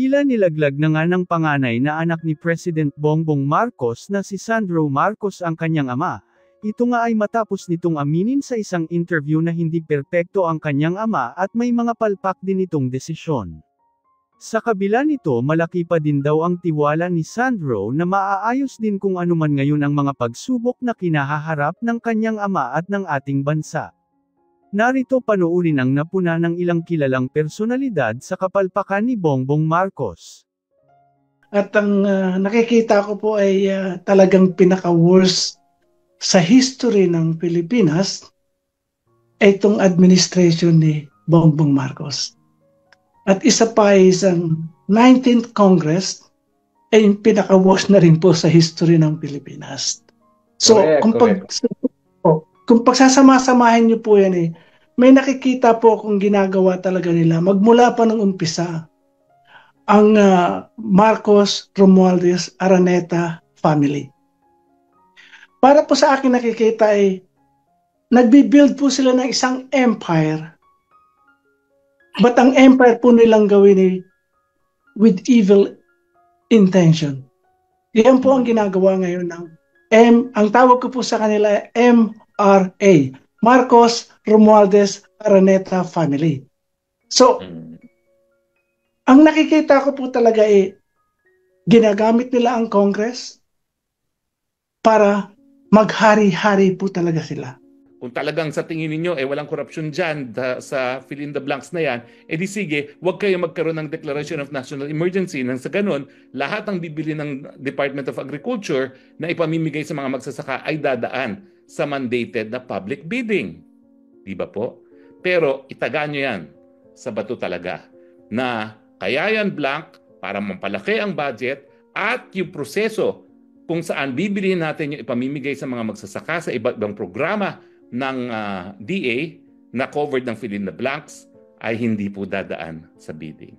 Tila nilaglag na nga ng panganay na anak ni President Bongbong Marcos na si Sandro Marcos ang kanyang ama. Ito nga ay matapos nitong aminin sa isang interview na hindi perpekto ang kanyang ama at may mga palpak din itong desisyon. Sa kabila nito, malaki pa din daw ang tiwala ni Sandro na maaayos din kung anuman ngayon ang mga pagsubok na kinahaharap ng kanyang ama at ng ating bansa. Narito panoorin ang napuna ng ilang kilalang personalidad sa kapalpakan ni Bongbong Marcos. At ang nakikita ko po ay talagang pinaka-worst sa history ng Pilipinas ay itong administration ni Bongbong Marcos. At isa pa ay isang 19th Congress ay pinaka-worst na rin po sa history ng Pilipinas. So, kung pagsasama-samahin niyo po yan may nakikita po akong ginagawa talaga nila magmula pa ng umpisa ang Marcos, Romualdez, Araneta family. Para po sa akin nakikita ay nagbi-build po sila ng isang empire. But ang empire po nilang gawin with evil intention. Yan po ang ginagawa ngayon ng ang tawag ko po sa kanila MRA, Marcos, Romualdez, Araneta family. So, ang nakikita ko po talaga ginagamit nila ang Congress para maghari-hari po talaga sila. Kung talagang sa tingin ninyo walang korupsyon dyan sa fill in the blanks na yan, di sige, huwag kayo magkaroon ng Declaration of National Emergency nang sa ganun, lahat ng bibili ng Department of Agriculture na ipamimigay sa mga magsasaka ay dadaan sa mandated na public bidding. Di ba po? Pero itaga nyo yan sa bato talaga na kaya yan blank para mampalaki ang budget at yung proseso kung saan bibilihin natin yung ipamimigay sa mga magsasaka sa iba't ibang programa ng DA na covered ng fill in the blanks ay hindi po dadaan sa bidding.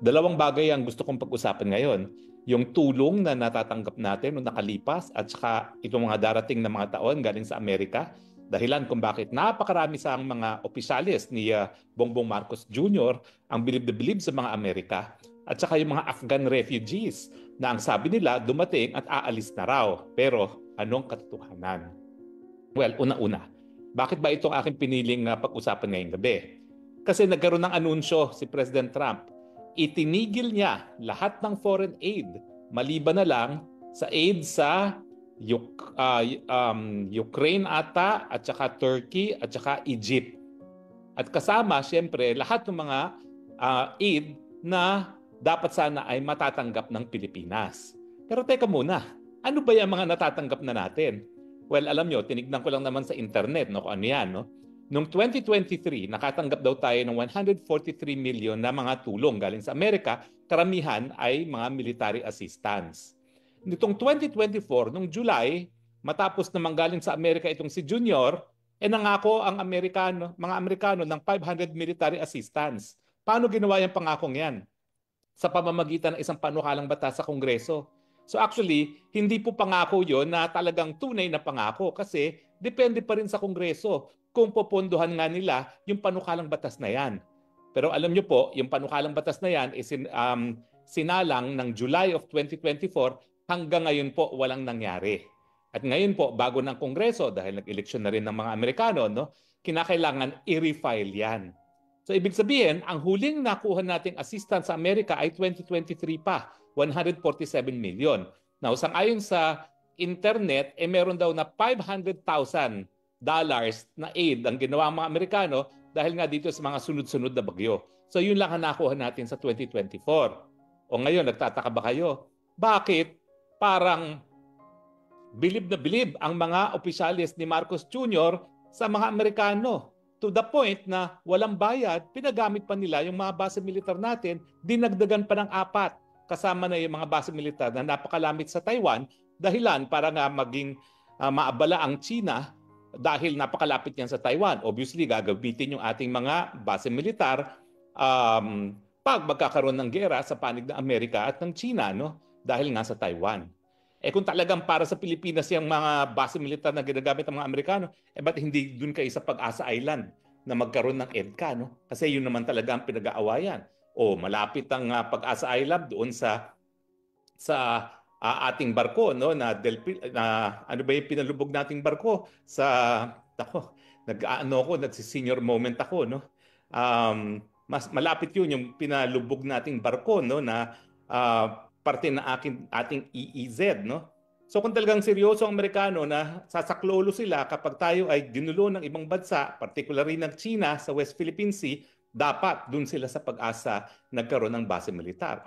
Dalawang bagay ang gusto kong pag-usapan ngayon. Yung tulong na natatanggap natin noong nakalipas at saka itong mga darating na mga taon galing sa Amerika. Dahilan kung bakit napakarami sa mga opisyalis ni Bongbong Marcos Jr. ang bilib sa mga Amerika. At saka yung mga Afghan refugees na ang sabi nila dumating at aalis na raw. Pero anong katotohanan? Well, una-una, bakit ba itong aking piniling pag-usapan ngayong gabi? Kasi nagkaroon ng anunsyo si President Trump. Itinigil niya lahat ng foreign aid, maliban na lang sa aid sa Ukraine ata, at saka Turkey, at saka Egypt. At kasama, siyempre, lahat ng mga aid na dapat sana ay matatanggap ng Pilipinas. Pero teka muna, ano ba yung mga natatanggap na natin? Well, alam nyo, tinignan ko lang naman sa internet kung ano yan. Noong 2023, nakatanggap daw tayo ng 143 million na mga tulong galing sa Amerika. Karamihan ay mga military assistance. Nitong 2024, noong July, matapos na manggaling sa Amerika itong si Junior, nangako ang mga Amerikano ng 500 military assistance. Paano ginawa yung pangakong yan? Sa pamamagitan ng isang panukalang batas sa Kongreso. So actually, hindi po pangako yon na talagang tunay na pangako kasi depende pa rin sa Kongreso kung popondohan nga nila yung panukalang batas na yan. Pero alam nyo po, yung panukalang batas na yan is sinalang ng July of 2024 hanggang ngayon po walang nangyari. At ngayon po, bago ng Kongreso, dahil nag-eleksyon na rin ng mga Amerikano, kinakailangan i-refile yan. So ibig sabihin, ang huling nakuha nating assistance sa Amerika ay 2023 pa. 147 million. Now, sangayon sa internet, meron daw na $500,000 na aid ang ginawa ng mga Amerikano dahil nga dito sa mga sunod-sunod na bagyo. So, yun lang ang nakuha natin sa 2024. O ngayon, nagtataka ba kayo? Bakit parang bilib na bilib ang mga opisyalis ni Marcos Jr. sa mga Amerikano? To the point na walang bayad, pinagamit pa nila yung mga base militar natin, dinagdagan pa ng 4. Kasama na yung mga base militar na napakalamit sa Taiwan, dahilan para nga maging maabala ang China dahil napakalapit niyan sa Taiwan. Obviously, gagamitin yung ating mga base militar pag magkakaroon ng gera sa panig ng Amerika at ng China, dahil nga sa Taiwan. Kung talagang para sa Pilipinas yung mga base militar na ginagamit ng mga Amerikano, ba't hindi dun kayo sa Pag-asa Island na magkaroon ng EDCA, Kasi yun naman talaga ang pinag-aawayan. O malapit ang Pag-asa Island doon sa ating barko, no, na ano ba yung pinalubog nating barko sa ako nagsi-senior moment ako, no. Mas malapit yun yung pinalubog nating barko, no, na parte na ating EEZ, no. So kung talagang seryoso ang Amerikano na sasaklolo sila kapag tayo ay ginulo ng ibang bansa, particularly ng China sa West Philippine Sea, dapat dun sila sa Pag-asa nagkaroon ng base militar.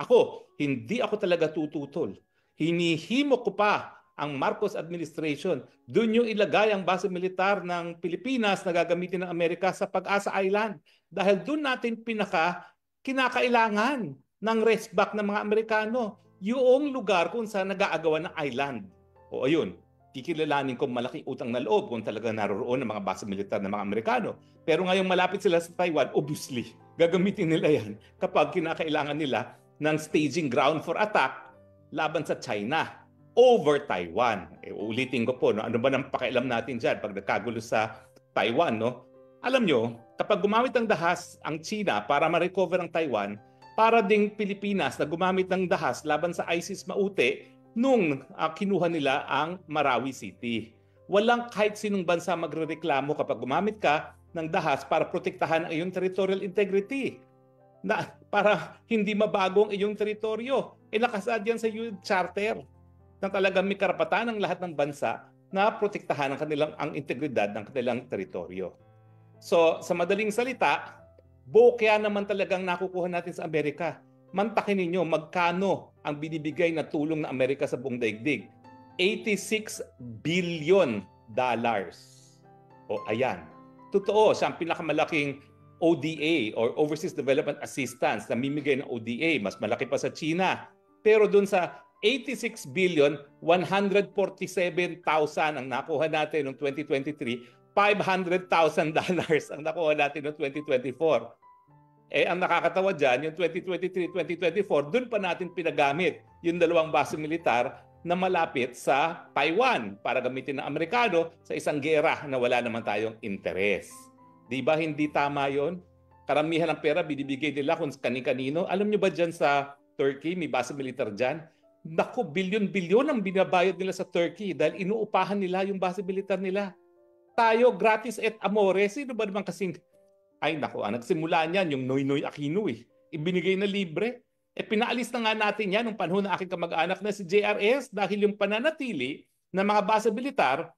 Hindi ako talaga tututol. Hinihimo ko pa ang Marcos administration. Doon yung ilagay ang base militar ng Pilipinas na gagamitin ng Amerika sa Pag-asa Island. Dahil doon natin kinakailangan ng rest back ng mga Amerikano. Yung lugar kung saan nag-aagawan ng island. O ayun, kikilalanin ko malaking utang na loob kung talaga naroroon ng mga base militar ng mga Amerikano. Pero ngayong malapit sila sa Taiwan, obviously, gagamitin nila yan kapag kinakailangan nila ng staging ground for attack laban sa China over Taiwan. Ulitin ko po, no, ano ba nang pakialam natin dyan pag nagkagulo sa Taiwan, no? Alam nyo, kapag gumamit ng dahas ang China para ma-recover ang Taiwan, para ding Pilipinas na gumamit ng dahas laban sa ISIS Maute nung kinuha nila ang Marawi City. Walang kahit sinong bansa magrereklamo kapag gumamit ka ng dahas para protektahan ang iyong territorial integrity. Para hindi mabago ang iyong teritoryo. Nakasaad yan sa UN Charter na talagang may karapatan ng lahat ng bansa na protektahan ang integridad ng kanilang teritoryo. So, sa madaling salita, bokya naman talagang nakukuha natin sa Amerika. Mantakin ninyo magkano ang binibigay na tulong ng Amerika sa buong daigdig. $86 billion. O ayan. Totoo, siya ang pinakamalaking ODA or Overseas Development Assistance na mimigay ng ODA. Mas malaki pa sa China. Pero dun sa 86 billion, 147,000 ang nakuha natin noong 2023. $500,000 ang nakuha natin noong 2024. Ang nakakatawa dyan, yung 2023-2024, doon pa natin pinagamit yung 2 base militar na malapit sa Taiwan para gamitin ng Amerikano sa isang gera na wala naman tayong interes. Di ba hindi tama yon? Karamihan ng pera binibigay nila kung kani-kanino. Alam nyo ba dyan sa Turkey, may base militar dyan? Naku, bilyon-bilyon ang binabayad nila sa Turkey dahil inuupahan nila yung base militar nila. Tayo, gratis et amore. Sino ba naman kasing... Ay naku, nagsimula niyan yung Noynoy Aquino Ibinigay na libre. Pinaalis na nga natin yan nung panahon ng aking kamag-anak na si JRS dahil yung pananatili ng mga base militar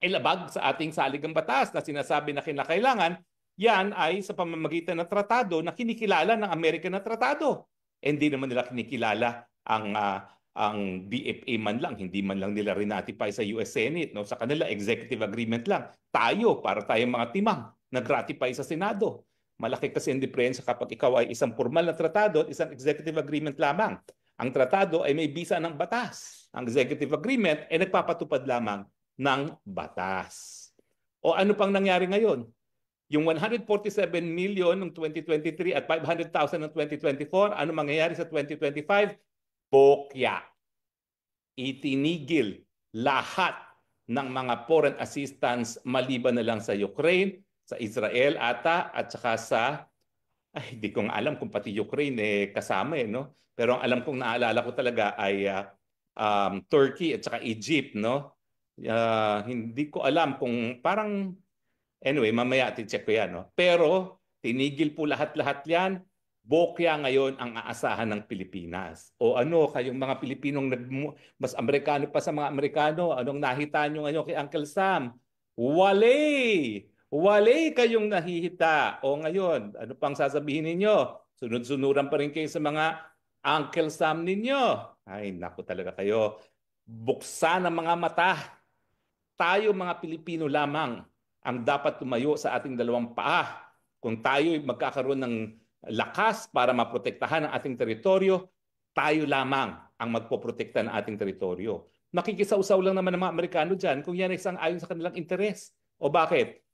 ay labag sa ating saligang batas na sinasabi na kinakailangan, yan ay sa pamamagitan ng tratado na kinikilala ng Amerika na tratado. Hindi naman nila kinikilala ang DFA man lang, hindi man lang nila rin-ratify sa US Senate. No? Sa kanila, executive agreement lang. Tayo, para tayong mga timang, nag-ratify sa Senado. Malaki kasi ang diferensya kapag ikaw ay isang formal na tratado at isang executive agreement lamang. Ang tratado ay may bisa ng batas. Ang executive agreement ay nagpapatupad lamang ng batas. O ano pang nangyari ngayon? Yung 147 million noong 2023 at 500,000 noong 2024, ano mangyayari sa 2025? Bokya. Itinigil lahat ng mga foreign assistance maliban na lang sa Ukraine, sa Israel ata, at saka sa, hindi ko alam kung pati Ukraine kasama no? Pero ang alam kong naalala ko talaga ay Turkey at saka Egypt, no? Hindi ko alam kung parang, anyway, mamaya ti-check ko yan, no? Pero tinigil po lahat-lahat yan. Bokya ngayon ang aasahan ng Pilipinas. O ano, kayong mga Pilipinong mas Amerikano pa sa mga Amerikano, anong nahita nyo ngayon kay Uncle Sam? Wale! Wale kayong nahihita. O ngayon, ano pang sasabihin ninyo? Sunod-sunuran pa rin kayo sa mga Uncle Sam ninyo. Ay, naku talaga kayo. Buksan ang mga mata. Tayo mga Pilipino lamang ang dapat tumayo sa ating 2 paa. Kung tayo magkakaroon ng lakas para maprotektahan ang ating teritoryo, tayo lamang ang magpoprotekta ng ating teritoryo. Nakikisausaw lang naman ng mga Amerikano dyan kung yan ay isang ayon sa kanilang interes. O bakit?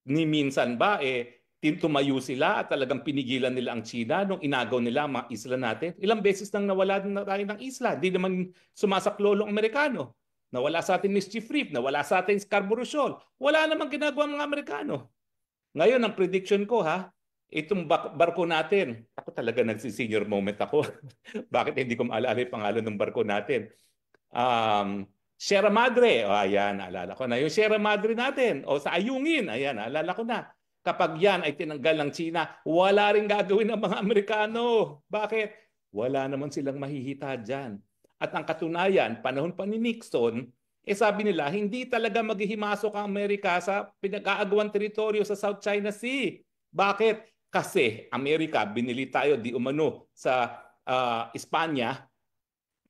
Ni minsan ba tumayo sila at talagang pinigilan nila ang China nung inagaw nila ang mga isla natin? Ilang beses nang nawala na tayo ng isla. Di naman sumasaklolo ang Amerikano. Nawala sa atin Mischief Reef, nawala sa atin Scarborough Shoal. Wala namang ginagawa ang mga Amerikano. Ngayon, ang prediction ko itong barko natin. Ako talaga nagsi-senior moment ako. Bakit hindi ko maalala yung pangalan ng barko natin? Sierra Madre. O ayan, naalala ko na. Yung Sierra Madre natin. O sa Ayungin. Ayan, naalala ko na. Kapag yan ay tinanggal ng China, wala rin gagawin ng mga Amerikano. Bakit? Wala naman silang mahihita dyan. At ang katunayan, panahon pa ni Nixon, sabi nila, hindi talaga maghihimasok ang Amerika sa pinag-aagawang teritoryo sa South China Sea. Bakit? Kasi Amerika, binili tayo di umano sa Espanya,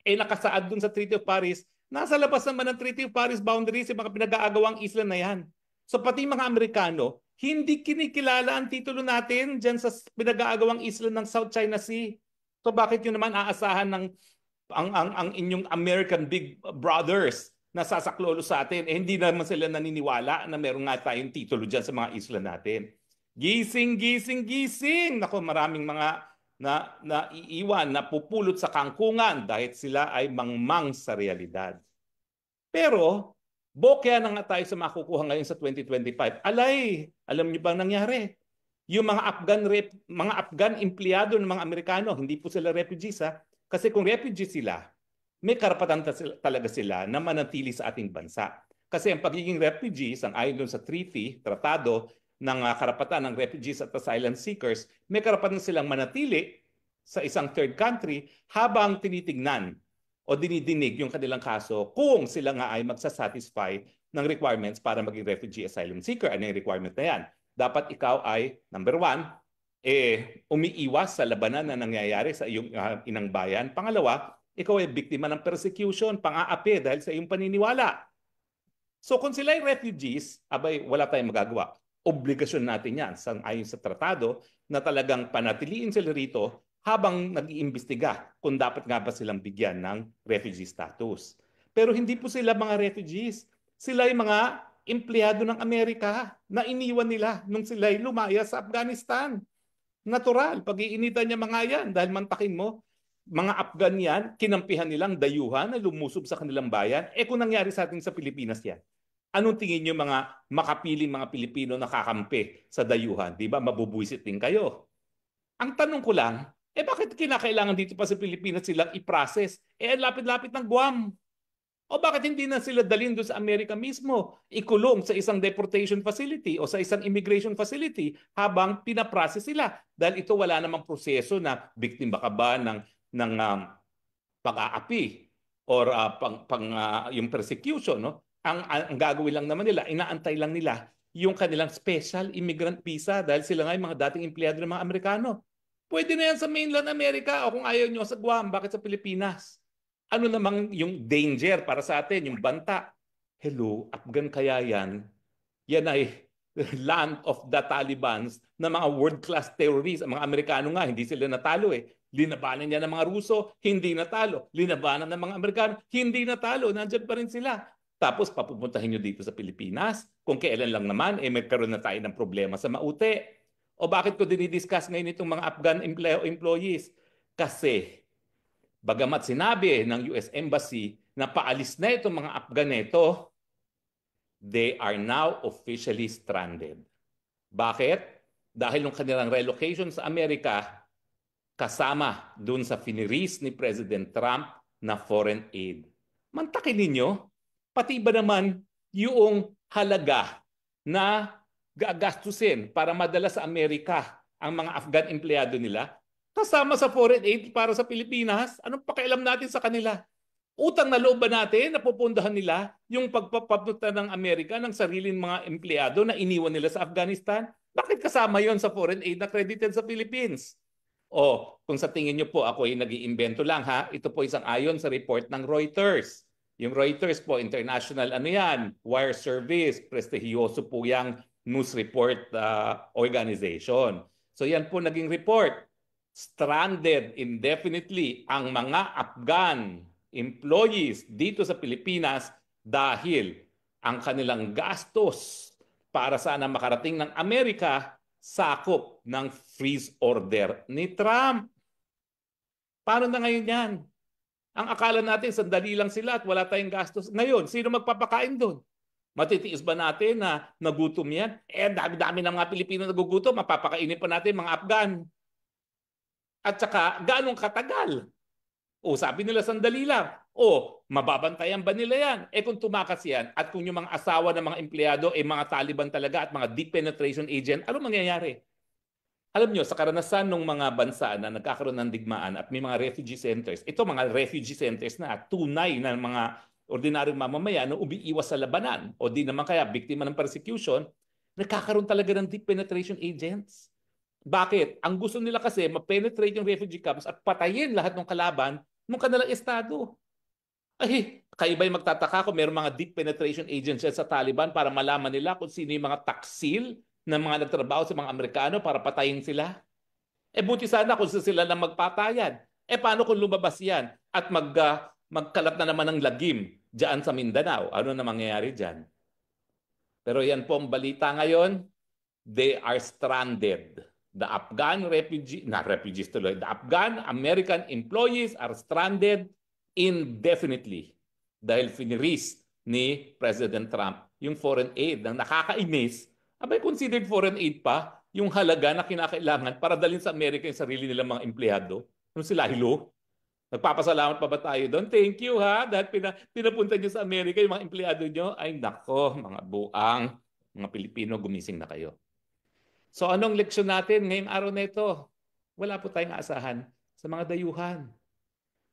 nakasaad dun sa Treaty of Paris, nasa labas naman ng Treaty of Paris boundaries yung mga pinag-aagawang isla na yan. So pati mga Amerikano, hindi kinikilala ang titulo natin dyan sa pinag-aagawang isla ng South China Sea. So bakit yun naman aasahan ng ang inyong American Big Brothers na sasaklolo sa atin? Hindi naman sila naniniwala na meron nga tayong titulo dyan sa mga isla natin. Gising, gising, gising! Nako, maraming mga naiiwan, napupulot sa kangkungan dahil sila ay mangmang sa realidad. Pero, bokya na nga tayo sa makukuha ngayon sa 2025. Alay, alam niyo ba nangyari? Yung mga Afghan empleyado ng mga Amerikano, hindi po sila refugees ha. Kasi kung refugees sila, may karapatan talaga sila na manatili sa ating bansa. Kasi ang pagiging refugees, ang ayon sa tratado ng karapatan ng refugees at asylum seekers, may karapatan silang manatili sa isang third country habang tinitignan o dinidinig yung kanilang kaso kung sila nga ay magsasatisfy ng requirements para maging refugee asylum seeker. Ano yung requirement na yan? Dapat ikaw ay, number one, umiiwas sa labanan na nangyayari sa iyong inang bayan. Pangalawa, ikaw ay biktima ng persecution, pang-aapi dahil sa iyong paniniwala. So kung sila ay refugees, abay, wala tayong magagawa. Obligasyon natin yan, ayon sa tratado, na talagang panatiliin sila rito habang nag-iimbestiga kung dapat nga ba silang bigyan ng refugee status. Pero hindi po sila mga refugees. Sila ay mga empleyado ng Amerika na iniwan nila nung sila ay lumaya sa Afghanistan. Natural, pag-iinitan niya mga yan dahil mantakin mo, mga Afghan yan, kinampihan nilang dayuhan na lumusob sa kanilang bayan. Kung nangyari sa atin sa Pilipinas yan, anong tingin niyo mga makapiling mga Pilipino na kakampi sa dayuhan? Di ba? Mabubuisit din kayo. Ang tanong ko lang, bakit kinakailangan dito pa sa Pilipinas silang i-process? Lapit-lapit ng Guam. O bakit hindi na sila dalhin doon sa Amerika mismo, ikulong sa isang deportation facility o sa isang immigration facility habang pinaprocess sila? Dahil ito wala namang proseso na biktima ka ba ng pag-aapi or yung persecution. No? Ang gagawin lang naman nila, inaantay lang nila yung kanilang special immigrant visa dahil sila nga yung mga dating empleyado ng mga Amerikano. Pwede na yan sa mainland America o kung ayaw nyo sa Guam, bakit sa Pilipinas? Ano namang yung danger para sa atin, yung banta? Hello, Afghan kaya yan? Yan ay land of the Talibans na mga world-class terrorists. Ang mga Amerikano nga, hindi sila natalo eh. Linabanan niya ng mga Ruso, hindi natalo. Linabanan ng mga Amerikano, hindi natalo. Nandiyan pa rin sila. Tapos papupuntahin nyo dito sa Pilipinas. Kung kailan lang naman, magkaroon na tayo ng problema sa Maute. O bakit ko dinidiscuss ngayon itong mga Afghan employees? Kasi bagamat sinabi ng US Embassy na paalis na itong mga Afghan nito, they are now officially stranded. Bakit? Dahil yung kanilang relocation sa Amerika kasama dun sa finiris ni President Trump na foreign aid. Mantakin ninyo, pati ba naman yung halaga na gagastusin para madala sa Amerika ang mga Afghan empleyado nila, kasama sa foreign aid para sa Pilipinas? Anong pakialam natin sa kanila? Utang na loob ba natin na pupundahan nila yung pagpapapunta ng Amerika ng sariling mga empleyado na iniwan nila sa Afghanistan? Bakit kasama yon sa foreign aid na credited sa Philippines? O kung sa tingin nyo po ako ay nag-iimbento lang ha, ito po isang ayon sa report ng Reuters. Yung Reuters po, international ano yan, wire service, prestigyoso po yung news report organization. So yan po naging report. Stranded indefinitely ang mga Afghan employees dito sa Pilipinas dahil ang kanilang gastos para sana makarating ng Amerika sakop ng freeze order ni Trump. Paano na ngayon yan? Ang akala natin sandali lang sila at wala tayong gastos. Ngayon, sino magpapakain doon? Matitiis ba natin na nagutom yan? Dami-dami ng mga Pilipino nagugutom, mapapakainin pa natin mga Afgan. At saka, gaano katagal? O sabi nila sandali lang. O mababantayan ba nila yan? Kung tumakas yan at kung yung mga asawa ng mga empleyado mga Taliban talaga at mga deep penetration agent, ano mangyayari? Alam nyo, sa karanasan ng mga bansa na nagkakaroon ng digmaan at may mga refugee centers, ito mga refugee centers na tunay na mga ordinaryong mamamayan na umiiwas sa labanan o di naman kaya biktima ng persecution, nagkakaroon talaga ng deep penetration agents. Bakit? Ang gusto nila kasi ma-penetrate yung refugee camps at patayin lahat ng kalaban ng kanilang estado. Ay, kayo ba'y magtataka kung mayroong mga deep penetration agents sa Taliban para malaman nila kung sino yung mga taksil ng mga nagtrabaho sa mga Amerikano para patayin sila? Buti sana kung sila lang magpatayan. Paano kung lumabas yan at magkalat na naman ng lagim dyan sa Mindanao? Ano na mangyayari dyan? Pero yan po ang balita ngayon. They are stranded. The Afghan refugees tuloy. The Afghan American employees are stranded indefinitely dahil finiris ni President Trump yung foreign aid. Nang nakakainis, abay considered foreign aid pa yung halaga na kinakailangan para dalhin sa Amerika yung sarili nilang mga empleyado. Ano sila, hilo? Nagpapasalamat pa ba tayo doon? Thank you ha, dahil pinapunta nyo sa Amerika yung mga empleyado nyo. Ay nako, mga buang, mga Pilipino, gumising na kayo. So anong leksyon natin ngayong araw na ito? Wala po tayong aasahan sa mga dayuhan.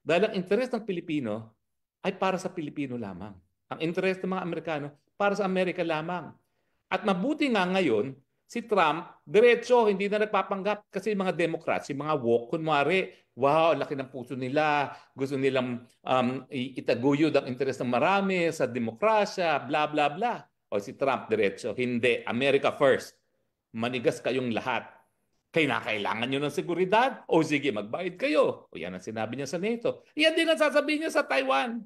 Dahil ang interes ng Pilipino ay para sa Pilipino lamang. Ang interes ng mga Amerikano para sa Amerika lamang. At mabuti nga ngayon, si Trump, diretso, hindi na nagpapanggap kasi yung mga Democrats, yung mga woke, kunwari, wow, laki ng puso nila, gusto nilang itaguyod ang interes ng marami sa demokrasya, bla bla bla. O si Trump, diretso, hindi, America first. Manigas kayong lahat. Kailangan nyo ng seguridad? O sige, magbayad kayo. O yan ang sinabi niya sa NATO. Yan din ang sasabihin niya sa Taiwan.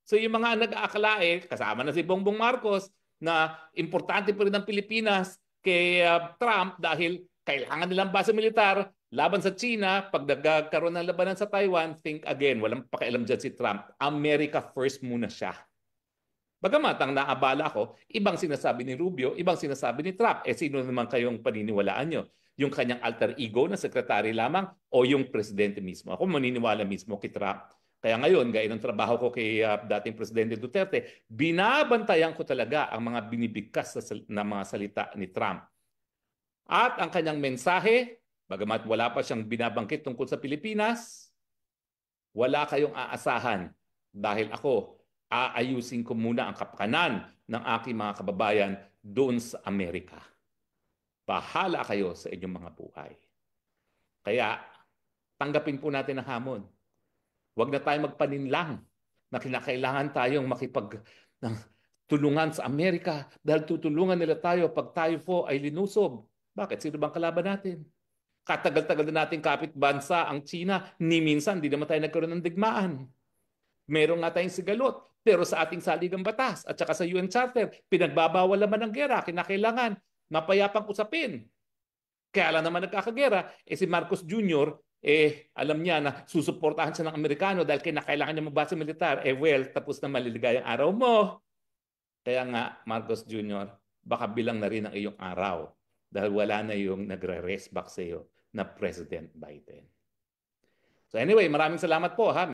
So yung mga nag-aakala kasama na si Bongbong Marcos, na importante pa rin ang Pilipinas kay Trump dahil kailangan nilang base militar laban sa China. Pag nagkaroon ng labanan sa Taiwan, think again, walang pakialam dyan si Trump. America first muna siya. Bagamat ang naabala ko, ibang sinasabi ni Rubio, ibang sinasabi ni Trump. Sino naman kayong paniniwalaan nyo? Yung kanyang alter ego na sekretary lamang o yung presidente mismo? Ako maniniwala mismo kay Trump. Kaya ngayon, gaya ng trabaho ko kay dating Presidente Duterte, binabantayan ko talaga ang mga binibigkas na mga salita ni Trump. At ang kanyang mensahe, bagamat wala pa siyang binabangkit tungkol sa Pilipinas, wala kayong aasahan dahil ako, aayusin ko muna ang kapakanan ng aking mga kababayan doon sa Amerika. Bahala kayo sa inyong mga buhay. Kaya, tanggapin po natin ang hamon. Huwag na tayo magpaninlang na kinakailangan tayong tulungan sa Amerika dahil tutulungan nila tayo pag tayo po ay linusob. Bakit? Sino bang kalaban natin? Katagal-tagal na nating kapitbansa ang China, ni minsan di naman tayo nagkaroon ng digmaan. Meron nga tayong sigalot, pero sa ating saligang batas at saka sa UN Charter, pinagbabawal naman ng gera, kinakailangan mapayapang usapin. Kaya lang naman nagkakagera, si Marcos Jr., alam niya na susuportahan siya ng Amerikano dahil kinakailangan niya magbase militar. Well, tapos na maliligayang araw mo. Kaya nga, Marcos Jr., baka bilang na rin ang iyong araw dahil wala na yung nagre-rest back sa iyo na President Biden. So anyway, maraming salamat po ha.